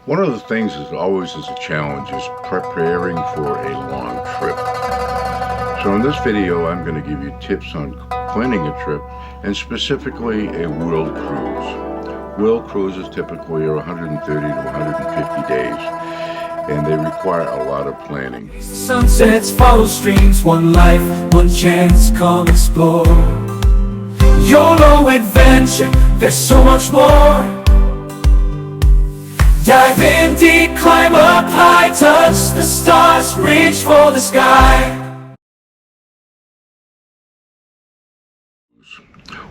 One of the things that always is a challenge is preparing for a long trip. So in this video, I'm going to give you tips on planning a trip, and specifically a world cruise. World cruises typically are 130 to 150 days, and they require a lot of planning. Sunsets follow streams, one life, one chance, come explore. Yoloadventure, there's so much more. Dive in deep, climb up high, touch the stars, reach for the sky.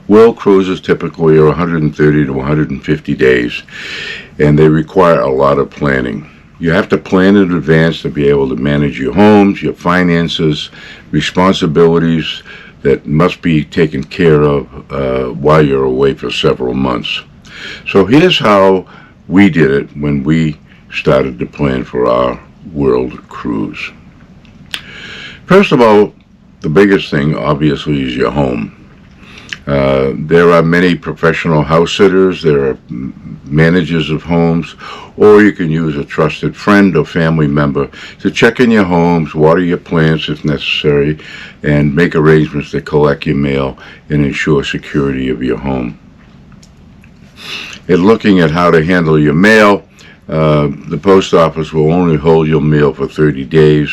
World cruises typically are 130 to 150 days, and they require a lot of planning. You have to plan in advance to be able to manage your homes, your finances, responsibilities that must be taken care of while you're away for several months. So here's how we did it when we started to plan for our world cruise. First of all, the biggest thing obviously is your home. There are many professional house sitters, there are managers of homes, or you can use a trusted friend or family member to check in your homes, water your plants if necessary, and make arrangements to collect your mail and ensure security of your home. In looking at how to handle your mail, the post office will only hold your mail for 30 days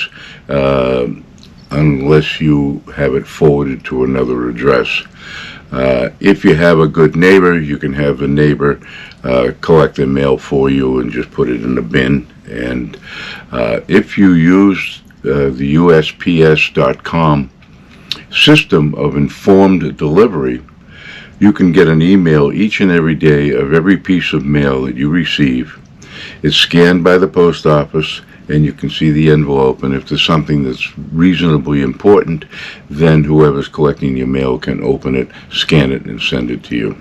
unless you have it forwarded to another address. If you have a good neighbor, you can have the neighbor collect the mail for you and just put it in the bin. And if you use the USPS.com system of informed delivery, you can get an email each and every day of every piece of mail that you receive. It's scanned by the post office, and you can see the envelope, and if there's something that's reasonably important, then whoever's collecting your mail can open it, scan it, and send it to you.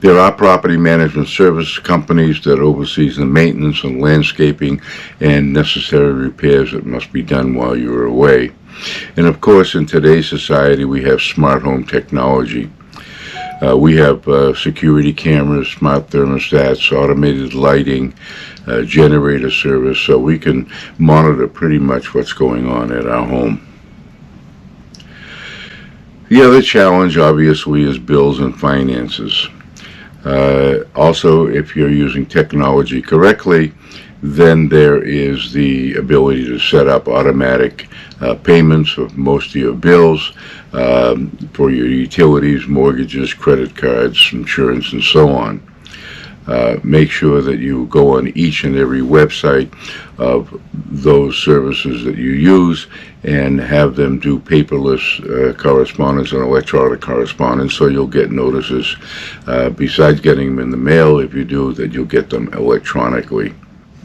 There are property management service companies that oversees the maintenance and landscaping and necessary repairs that must be done while you're away. And of course, in today's society, we have smart home technology. We have security cameras, smart thermostats, automated lighting, generator service, so we can monitor pretty much what's going on at our home. The other challenge, obviously, is bills and finances. Also, if you're using technology correctly, then there is the ability to set up automatic payments of most of your bills for your utilities, mortgages, credit cards, insurance, and so on. Make sure that you go on each and every website of those services that you use and have them do paperless correspondence and electronic correspondence, so you'll get notices. Besides getting them in the mail, if you do, that you'll get them electronically.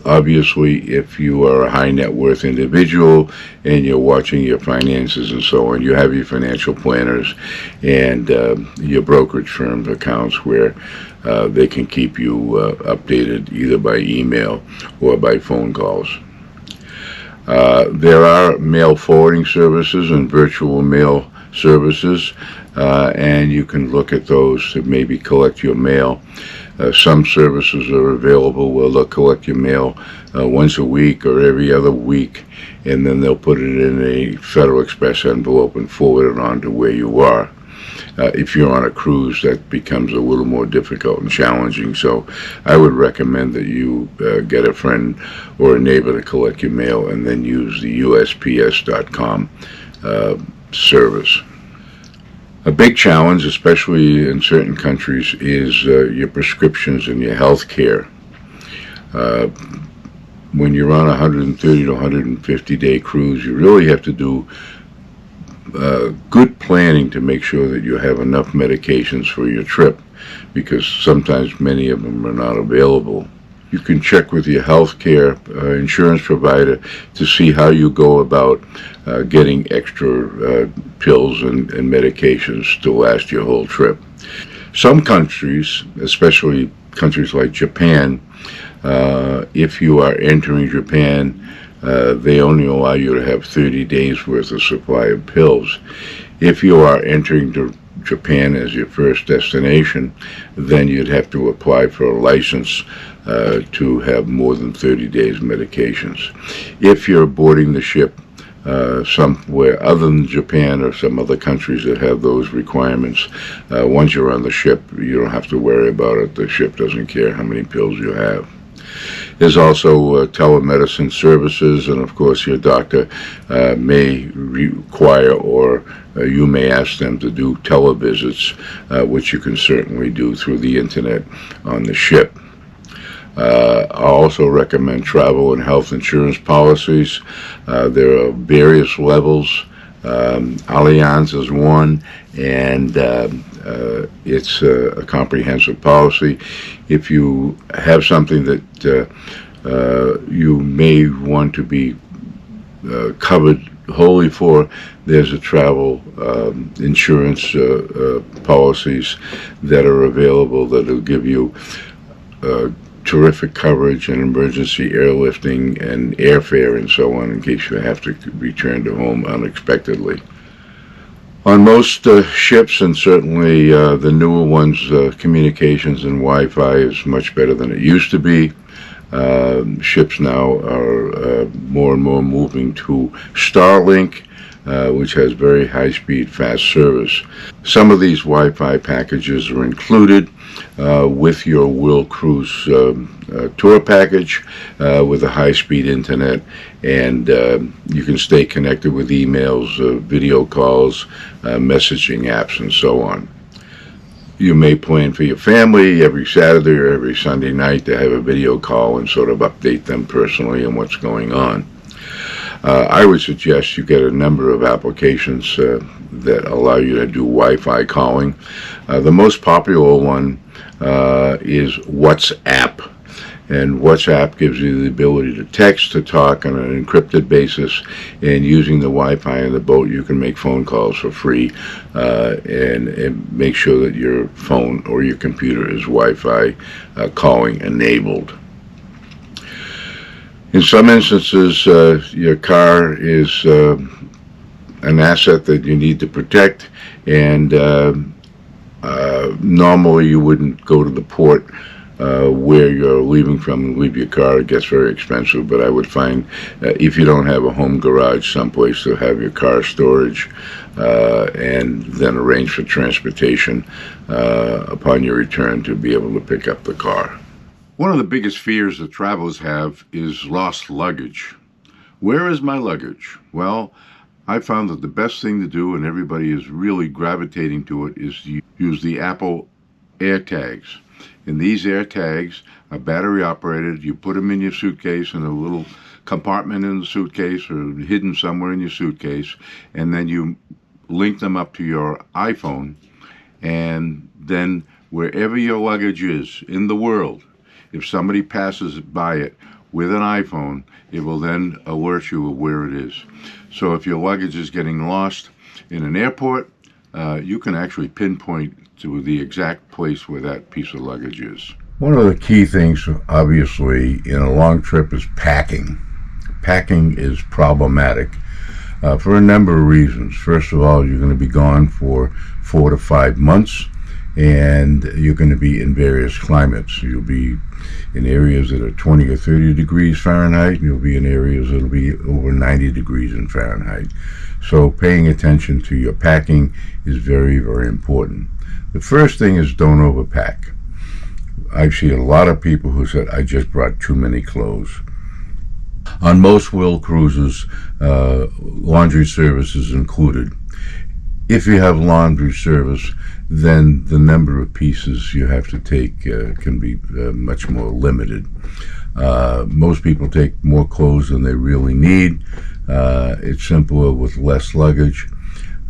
Obviously, if you are a high net worth individual and you're watching your finances and so on, you have your financial planners and your brokerage firm accounts where they can keep you updated either by email or by phone calls. There are mail forwarding services and virtual mail services, and you can look at those to maybe collect your mail. Some services are available where they'll collect your mail once a week or every other week, and then they'll put it in a Federal Express envelope and forward it on to where you are. If you're on a cruise, that becomes a little more difficult and challenging, so I would recommend that you get a friend or a neighbor to collect your mail and then use the USPS.com service. A big challenge, especially in certain countries, is your prescriptions and your health care. When you're on a 130 to 150 day cruise, you really have to do good planning to make sure that you have enough medications for your trip, because sometimes many of them are not available. You can check with your health care insurance provider to see how you go about getting extra pills and medications to last your whole trip. Some countries, especially countries like Japan, if you are entering Japan, they only allow you to have 30 days worth of supply of pills. If you are entering Japan as your first destination, then you'd have to apply for a license to have more than 30 days medications. If you're boarding the ship somewhere other than Japan or some other countries that have those requirements, once you're on the ship, you don't have to worry about it. The ship doesn't care how many pills you have. There's also telemedicine services, and of course your doctor may require, or you may ask them to do televisits, which you can certainly do through the internet on the ship. I also recommend travel and health insurance policies. There are various levels. Allianz is one, and it's a comprehensive policy. If you have something that you may want to be covered wholly for, there's a travel insurance policies that are available that will give you terrific coverage and emergency airlifting and airfare and so on in case you have to return to home unexpectedly. On most ships, and certainly the newer ones, communications and Wi-Fi is much better than it used to be. Ships now are more and more moving to Starlink, which has very high-speed, fast service. Some of these Wi-Fi packages are included with your World Cruise tour package with a high-speed internet, and you can stay connected with emails, video calls, messaging apps, and so on. You may plan for your family every Saturday or every Sunday night to have a video call and sort of update them personally on what's going on. I would suggest you get a number of applications that allow you to do Wi-Fi calling. The most popular one is WhatsApp. And WhatsApp gives you the ability to text, to talk on an encrypted basis, and using the Wi-Fi in the boat you can make phone calls for free and make sure that your phone or your computer is Wi-Fi calling enabled. In some instances, your car is an asset that you need to protect, and normally you wouldn't go to the port where you're leaving from and leave your car. It gets very expensive, but I would find if you don't have a home garage someplace to have your car storage, and then arrange for transportation upon your return to be able to pick up the car. One of the biggest fears that travelers have is lost luggage. Where is my luggage? Well, I found that the best thing to do, and everybody is really gravitating to it, is to use the Apple AirTags. And these AirTags are battery operated. You put them in your suitcase in a little compartment in the suitcase or hidden somewhere in your suitcase, and then you link them up to your iPhone, and then wherever your luggage is in the world, if somebody passes by it with an iPhone, it will then alert you of where it is. So if your luggage is getting lost in an airport, you can actually pinpoint to the exact place where that piece of luggage is. One of the key things, obviously, in a long trip is packing. Packing is problematic for a number of reasons. First of all, you're going to be gone for 4 to 5 months, and you're going to be in various climates. You'll be in areas that are 20 or 30 degrees Fahrenheit, and you'll be in areas that will be over 90 degrees in Fahrenheit. So paying attention to your packing is very, very important. The first thing is don't overpack. I've seen a lot of people who said, I just brought too many clothes. On most world cruises, laundry service is included. If you have laundry service, then the number of pieces you have to take can be much more limited. Most people take more clothes than they really need. It's simpler with less luggage.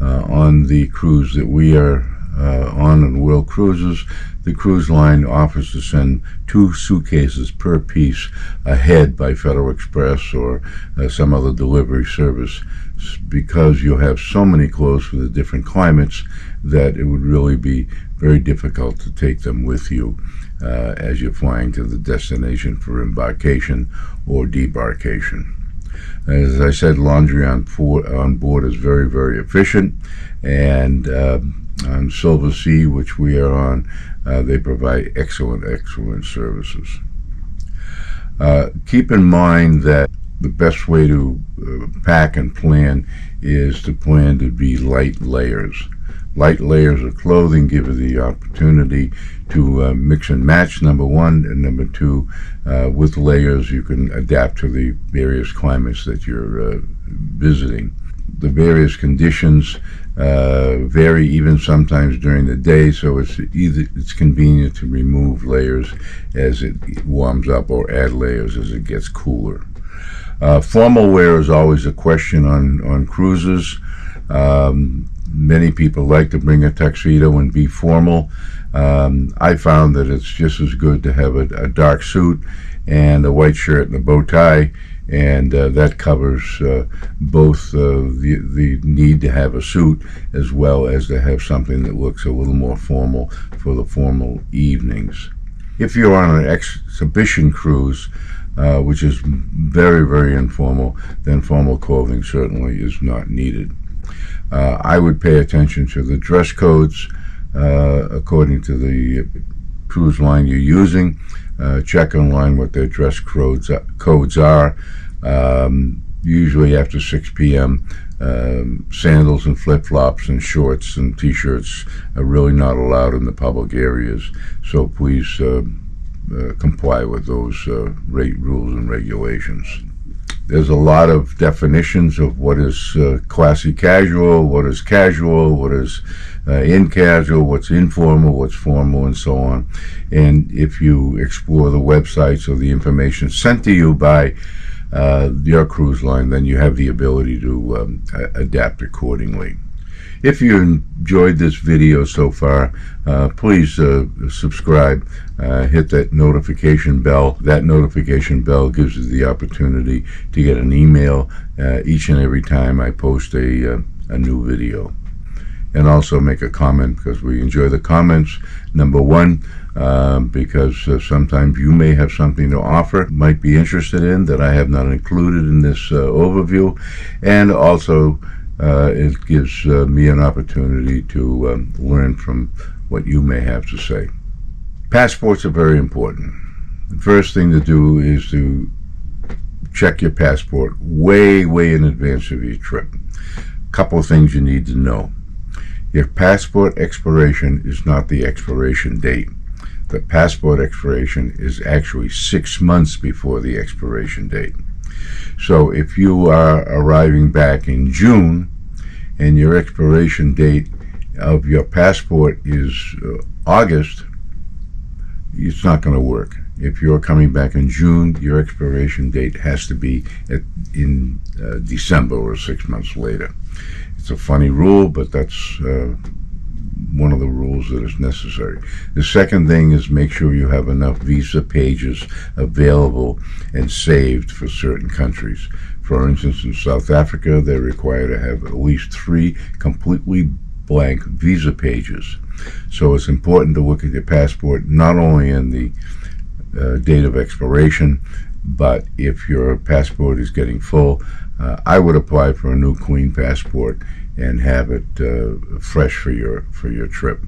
On the cruise that we are on World Cruises, the cruise line offers to send 2 suitcases per piece ahead by Federal Express or some other delivery service, because you have so many clothes for the different climates that it would really be very difficult to take them with you as you're flying to the destination for embarkation or debarkation. As I said, laundry on board is very, very efficient, and on Silver Sea, which we are on, they provide excellent services. Keep in mind that the best way to pack and plan is to plan to be light layers. Light layers of clothing give you the opportunity to mix and match, number one, and number two, with layers you can adapt to the various climates that you're visiting. The various conditions vary even sometimes during the day, so it's convenient to remove layers as it warms up or add layers as it gets cooler. Formal wear is always a question on cruises. Many people like to bring a tuxedo and be formal. I found that it's just as good to have a dark suit and a white shirt and a bow tie, and that covers both the need to have a suit as well as to have something that looks a little more formal for the formal evenings. If you're on an exhibition cruise, which is very informal, then formal clothing certainly is not needed. I would pay attention to the dress codes according to the cruise line you're using. Check online what their dress codes are. Usually after 6 p.m., sandals and flip-flops and shorts and t-shirts are really not allowed in the public areas, so please comply with those rules and regulations. There's a lot of definitions of what is classy casual, what is casual, what is in casual, what's informal, what's formal, and so on. And if you explore the websites or the information sent to you by your cruise line, then you have the ability to adapt accordingly. If you enjoyed this video so far, please subscribe, hit that notification bell. That notification bell gives you the opportunity to get an email each and every time I post a new video. And also make a comment, because we enjoy the comments. Number one, because sometimes you may have something to offer, might be interested in, that I have not included in this overview. And also, it gives me an opportunity to learn from what you may have to say. Passports are very important. The first thing to do is to check your passport way in advance of your trip. Couple of things you need to know. Your passport expiration is not the expiration date. The passport expiration is actually 6 months before the expiration date. So if you are arriving back in June and your expiration date of your passport is August, it's not going to work. If you're coming back in June, your expiration date has to be in December or 6 months later. It's a funny rule, but that's one of the rules that is necessary. The second thing is make sure you have enough visa pages available and saved for certain countries. For instance, in South Africa, they're required to have at least 3 completely blank visa pages. So it's important to look at your passport not only in the date of expiration, but if your passport is getting full, I would apply for a new clean passport and have it fresh for your trip.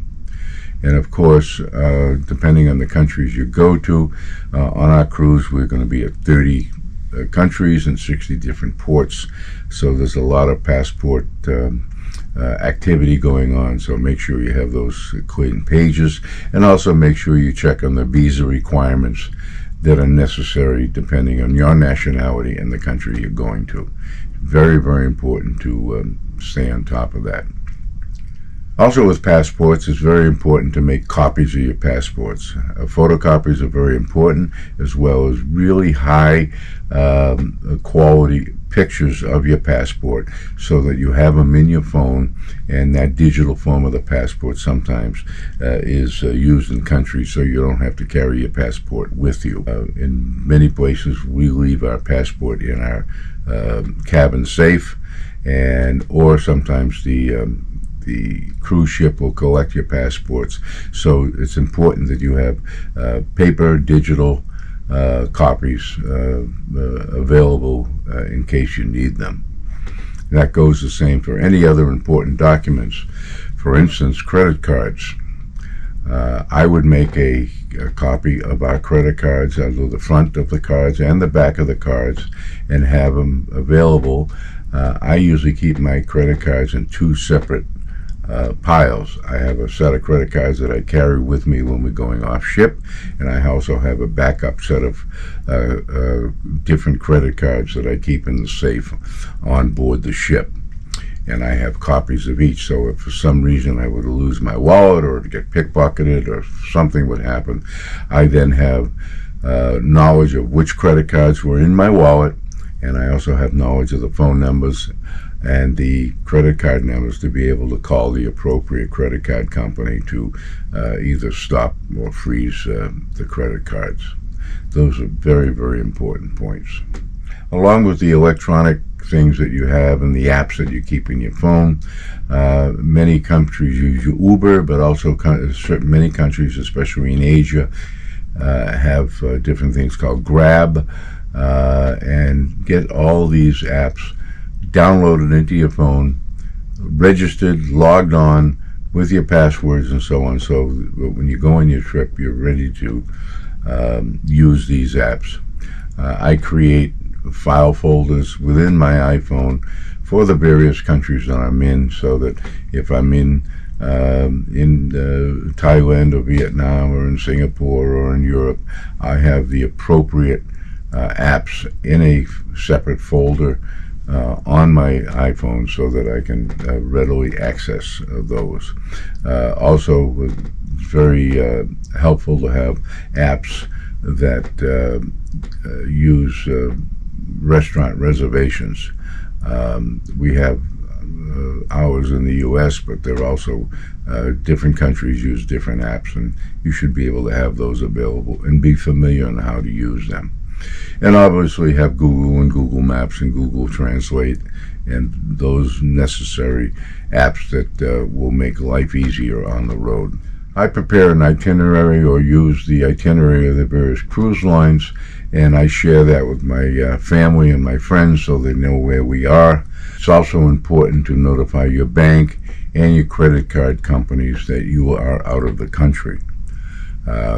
And of course, depending on the countries you go to, on our cruise we're going to be at 30 countries and 60 different ports, so there's a lot of passport activity going on. So make sure you have those clean pages, and also make sure you check on the visa requirements that are necessary depending on your nationality and the country you're going to. Very important to stay on top of that. Also with passports, it's very important to make copies of your passports. Photocopies are very important, as well as really high quality pictures of your passport, so that you have them in your phone, and that digital form of the passport sometimes is used in countries, so you don't have to carry your passport with you. In many places we leave our passport in our cabin safe, or sometimes the cruise ship will collect your passports. So it's important that you have paper, digital copies available in case you need them. That goes the same for any other important documents. For instance, credit cards. I would make a copy of our credit cards, either the front of the cards and the back of the cards, and have them available. I usually keep my credit cards in two separate piles. I have a set of credit cards that I carry with me when we're going off ship, and I also have a backup set of different credit cards that I keep in the safe on board the ship. And I have copies of each, so if for some reason I were to lose my wallet or to get pickpocketed or something would happen, I then have knowledge of which credit cards were in my wallet, and I also have knowledge of the phone numbers and the credit card numbers to be able to call the appropriate credit card company to either stop or freeze the credit cards. Those are very, very important points. Along with the electronic things that you have and the apps that you keep in your phone, many countries use Uber, but also many countries, especially in Asia, have different things called Grab, and get all these apps downloaded into your phone, registered, logged on with your passwords and so on, so when you go on your trip you're ready to use these apps. I create file folders within my iPhone for the various countries that I'm in, so that if I'm in Thailand or Vietnam or in Singapore or in Europe, I have the appropriate apps in a separate folder on my iPhone so that I can readily access those. Also, it's very helpful to have apps that use restaurant reservations. We have ours in the US, but there are also different countries use different apps, and you should be able to have those available and be familiar on how to use them. And obviously have Google and Google Maps and Google Translate and those necessary apps that will make life easier on the road. I prepare an itinerary or use the itinerary of the various cruise lines, and I share that with my family and my friends so they know where we are. It's also important to notify your bank and your credit card companies that you are out of the country.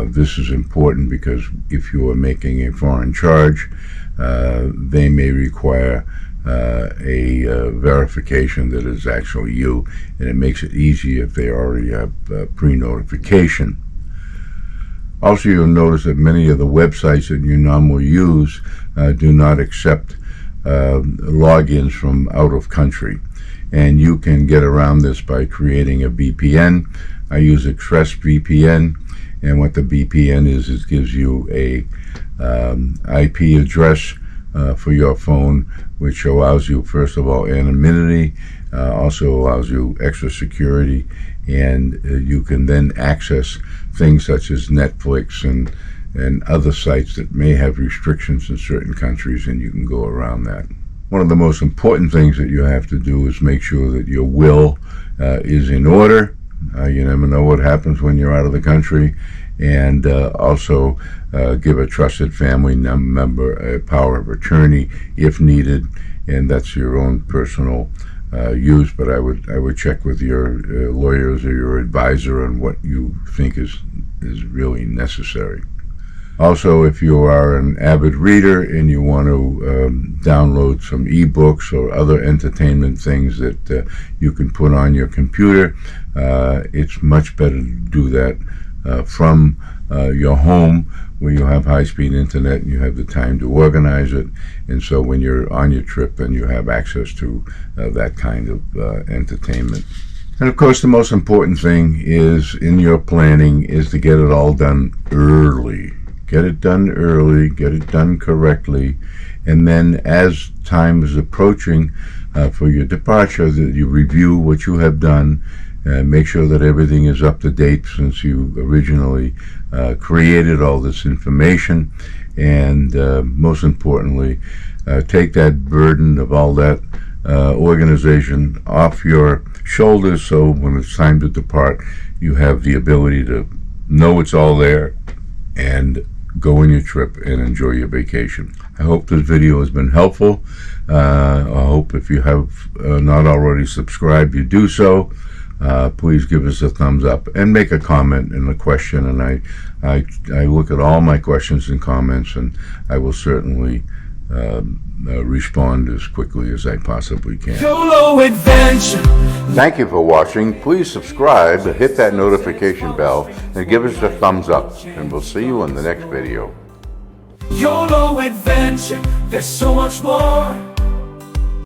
This is important because if you are making a foreign charge, they may require a verification that is actually you, and it makes it easy if they already have pre-notification. Also, you'll notice that many of the websites that you normally use do not accept logins from out of country, and you can get around this by creating a VPN. I use ExpressVPN, and what the VPN is, it gives you a IP address for your phone, which allows you, first of all, anonymity, also allows you extra security, and you can then access things such as Netflix and other sites that may have restrictions in certain countries, and you can go around that. One of the most important things that you have to do is make sure that your will is in order. You never know what happens when you're out of the country. And also give a trusted family member a power of attorney if needed, and that's your own personal use, but I would check with your lawyers or your advisor on what you think is really necessary. Also, if you are an avid reader and you want to download some ebooks or other entertainment things that you can put on your computer, it's much better to do that from your home, where you have high-speed internet and you have the time to organize it, and so when you're on your trip then you have access to that kind of entertainment. And of course, the most important thing is in your planning is to get it all done early. Get it done early, get it done correctly, and then as time is approaching for your departure, that you review what you have done, make sure that everything is up to date since you originally created all this information, and most importantly, take that burden of all that organization off your shoulders, so when it's time to depart, you have the ability to know it's all there and go on your trip and enjoy your vacation. I hope this video has been helpful. I hope if you have not already subscribed, you do so. Please give us a thumbs up and make a comment and a question, and I look at all my questions and comments, and I will certainly respond as quickly as I possibly can. Yoloadventure. Thank you for watching. Please subscribe, hit that notification bell, and give us a thumbs up, and we'll see you in the next video. Yoloadventure. There's so much more.